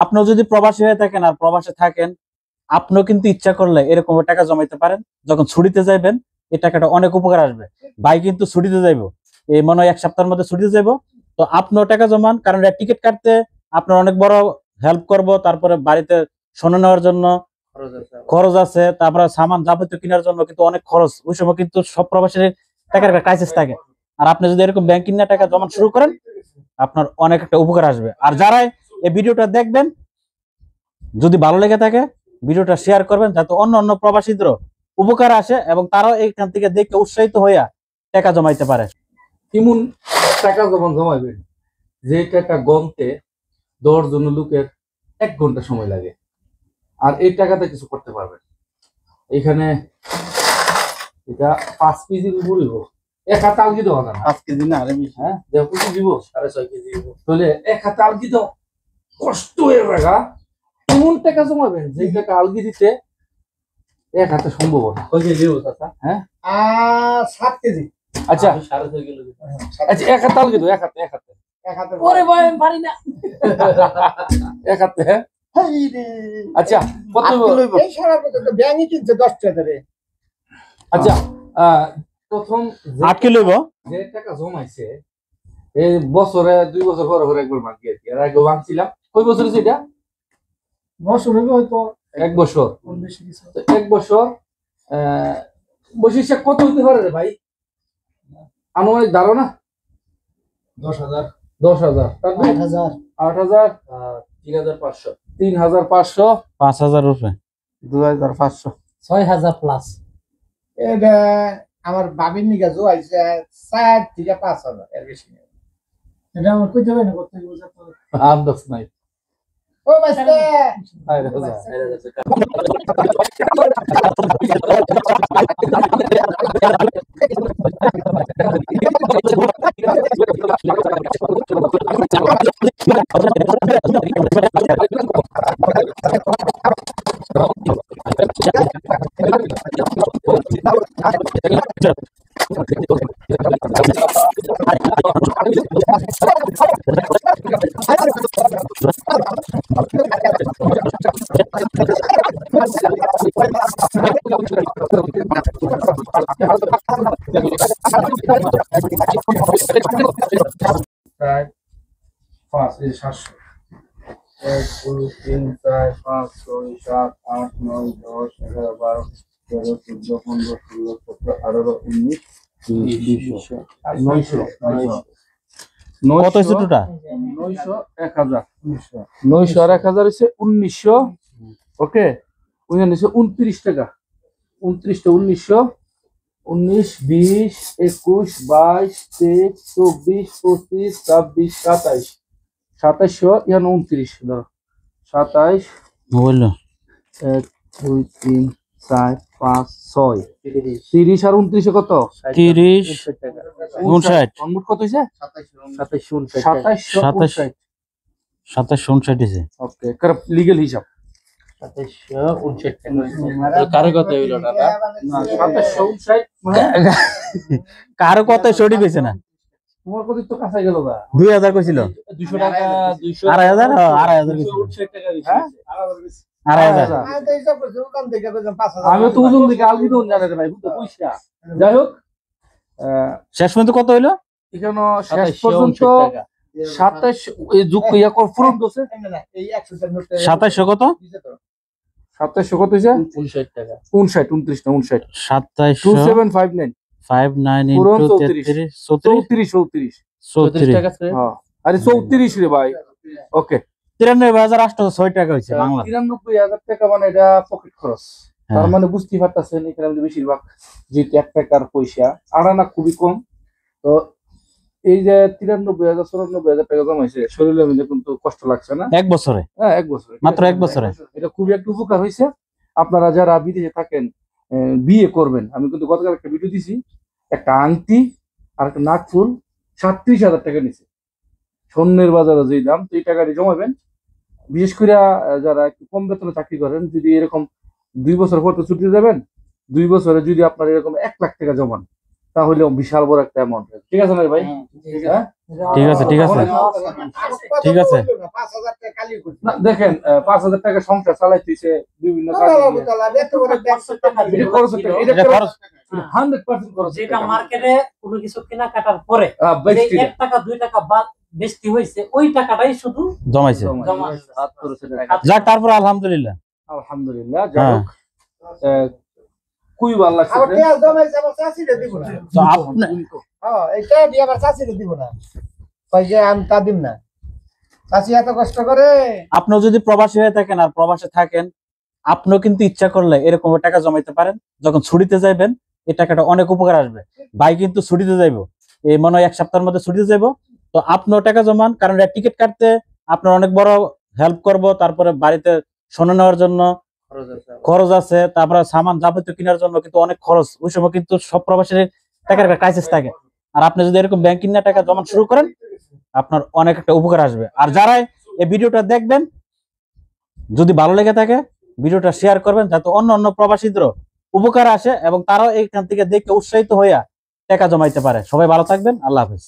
আপনিও যদি প্রবাসী হয়ে থাকেন আর প্রবাসে থাকেন, আপনিও কিন্তু ইচ্ছা করলে এরকম টাকা জমাইতে পারেন। যখন ছুটিতে যাইবেন এই টাকাটা অনেক উপকার আসবে। ভাই কিন্তু ছুটিতে যাইবো, এই মনে হয় 1 সপ্তাহের মধ্যে ছুটিতে যাইবো। তো আপনিও টাকা জমান, কারণ টিকিট কাটতে আপনার অনেক বড় হেল্প করব। তারপরে বাড়িতে শোনা নেওয়ার জন্য খরচ আছে, তারপরে সামান যাবতীয় কেনার জন্য কিন্তু অনেক খরচ। ওই সময় কিন্তু সব প্রবাসীর টাকার একটা ক্রাইসিস থাকে। আর আপনি যদি এরকম ব্যাংকিং না টাকা জমা শুরু করেন, আপনার অনেক একটা উপকার আসবে। আর যারা এই ভিডিওটা দেখবেন, যদি ভালো লেগে থাকে ভিডিওটা শেয়ার করবেন, যাতে অন্য অন্য প্রবাসীদেরও উপকার আসে এবং তারাও এখান থেকে দেখে উৎসাহিত হইয়া টাকা জমাইতে পারে। এমন টাকা যখন জমাইবেন যে টাকা গনতে 10 জন লোকের 1 ঘন্টা সময় লাগে, আর এই টাকাতে কিছু করতে পারবেন। এখানে এটা 5 কেজির উপরে হোক, 1 হাতে আলগি দেওয়া না, 5 কেজি না আরে হ্যাঁ দেখো কি দিব 6.5 কেজি দিব, তাহলে 1 হাতে আলগি দাও কষ্ট হয়ে জায়গা। এমন টাকা জমাবেন যে টাকা আলগি দিতে 1 হাতে সম্ভব না। কই কেজি দিব চাচা? হ্যাঁ 7 কেজি। আচ্ছা 6.5 কিলো। আচ্ছা 1 হাতে আলগি দাও, 1 হাতে 1 হাতে 1 হাতে। ওরে ভাই আমি পারি না 1 হাতে। আচ্ছা কত লইব? এই সারা পর্যন্ত ব্যাংকে কিনছে 10 টাকা রে। আচ্ছা প্রথম 8 কিলো লইব। যে টাকা জমাইছে এই বছরে 2 বছর পরে পরে একবার ভাঙি আর কি। এর আগে ভাঙছিলাম। কয় বছর হইছে এটা? বছর হইলো হয়তো 1 বছর। 1 বছর বৈশিষ্ট্য কত হইতে পারে রে ভাই? আনুমানিক ধারণা 10,000 10,000 তারপর 8,000 8,000 3,500 3,500 5,000 রুপে 2,500 6,000 প্লাস। এটা আমার বাবির নিগা জো আইছে 4 থেকে 5,000 এর বেশি না। এটা আমার কইতে হবে না কত বুঝা তো আন্দাজ নাই। ও বাসতে আই রাজা পাঁচ এই 700 1 2 3 4 5 6 7 8 9 10 11 12 13 14 15 16 17 18 19 20 900 কত হইছে টোটা? 900 1000 900 আর 1000 হইছে 1900। ওকে ওইখানে হইছে 29 টাকা। 29 টা 1900 19 20 21 22 23 24 25 26 27 2700 ইয়ান 29 ধরো 27 বলল 1 2 3 4 5 6 30 আর 29 কত? 30 59 মোট কত হইছে? 27 2759 হইছে। ওকে কার লিগ্যাল হিসাব 2759 টাকা। কারে কত হইলো দাদা? না 2759 কারো কত সরি কইছে না। তোমার কত তো কাছে গেল বা 2000 কইছিল। 200 টাকা 200 2,500 2,500 কইছিল। 259 টাকা দিছি। হ্যাঁ 2,500 আমি তো হিসাব করছি ওখান থেকে বেজন 5000। আমি তো ওজন দিকে আলগি দন জানে রে ভাই বুঝতে কইছা। যাই হোক শেষ পর্যন্ত কত হইলো? এখানে শেষ পর্যন্ত 27 এই যুগ ইয়া কর ফুরন দছে এই 100 টাকা নোট 2700 কত? 2700 কত হইছে? 59 টাকা 59 29 না 59 2759 59 into 33 34 টাকা আছে। হ্যাঁ আরে 34 রে ভাই। ওকে 93,806 টাকা হইছে বাংলা। 93,000 টাকা মানে এটা পকেট খরচ। তার মানে বুঝতেই পারতাছেন এখানে বেশিরভাগ যে 1 টাকার পয়সা আড়ানা খুবই কম। তো এই যে 93,000 94,000 টাকা জমাইছে শরীরের মধ্যে কিন্তু কষ্ট লাগছে না? 1 বছরে? হ্যাঁ 1 বছরে মাত্র 1 বছরে এটা খুবই একটা উপকার হইছে। আপনারা যারা বিদেশে থাকেন বিয়ে করবেন, আমি কিন্তু গতকাল একটা ভিডিও দিছি, একটা আংটি আর একটা নাকফুল 37,000 টাকা নিছে। স্বর্ণের বাজারে যে দাম, তো এই টাকাটি জমাবেন। বিশেষ করে যারা একটু কম বেতনে চাকরি করেন, যদি এরকম 2 বছর পর তো ছুটিতে যাবেন, 2 বছরে যদি আপনার এরকম 1 লাখ টাকা জমান, তাহলে বিশাল বড় একটা অ্যামাউন্ট। ঠিক আছে না ভাই? হ্যাঁ? ঠিক আছে, ঠিক আছে, ঠিক আছে। না দেখেন 5,000 টাকা সংসার চালাইতেছে বিভিন্ন কাজে গিয়ে। এটা খরচের টাকা, এটা এটা খরচ। 100% খরচ। যেটা মার্কেটে কোনো কিছু কেনাকাটার পরে বেশি যে 1 টাকা 2 টাকা বেশি হয়েছে ওই টাকাটাই শুধু জমাইছে। জমা। হাত খরচের টাকা। যাক, তারপর আলহামদুলিল্লাহ। আলহামদুলিল্লাহ, যাই হ্যাঁ। হোক খুবই ভালো লাগছে। তো আপনিও যদি প্রবাসী হয়ে থাকেন আর প্রবাসে থাকেন, আপনিও কিন্তু ইচ্ছা করলে এরকম টাকা জমাইতে পারেন। যখন ছুটিতে যাইবেন এই টাকাটা অনেক উপকার আসবে। ভাই কিন্তু ছুটিতে যাইবো, এই মনে হয় 1 সপ্তাহের মধ্যে ছুটিতে যাইবো। তো আপনিও টাকা জমান, কারণ টিকিট কাটতে আপনার অনেক বড় হেল্প করব। তারপরে বাড়িতে শোনা নেওয়ার জন্য খরচ আছে, তারপরে সামান যাবতীয় কেনার জন্য কিন্তু অনেক খরচ। ওই সময় কিন্তু সব প্রবাসীর টাকার একটা ক্রাইসিস থাকে। আর আপনি যদি এরকম ব্যাংকিং না টাকা জমা শুরু করেন, আপনার অনেক একটা উপকার আসবে। আর যারা এই ভিডিওটা দেখবেন, যদি ভালো লেগে থাকে ভিডিওটা শেয়ার করবেন, যাতে অন্য অন্য প্রবাসীদেরও উপকার আসে এবং তারাও এইখান থেকে দেখে উৎসাহিত হইয়া টাকা জমাইতে পারে। সবাই ভালো থাকবেন। আল্লাহ হাফেজ।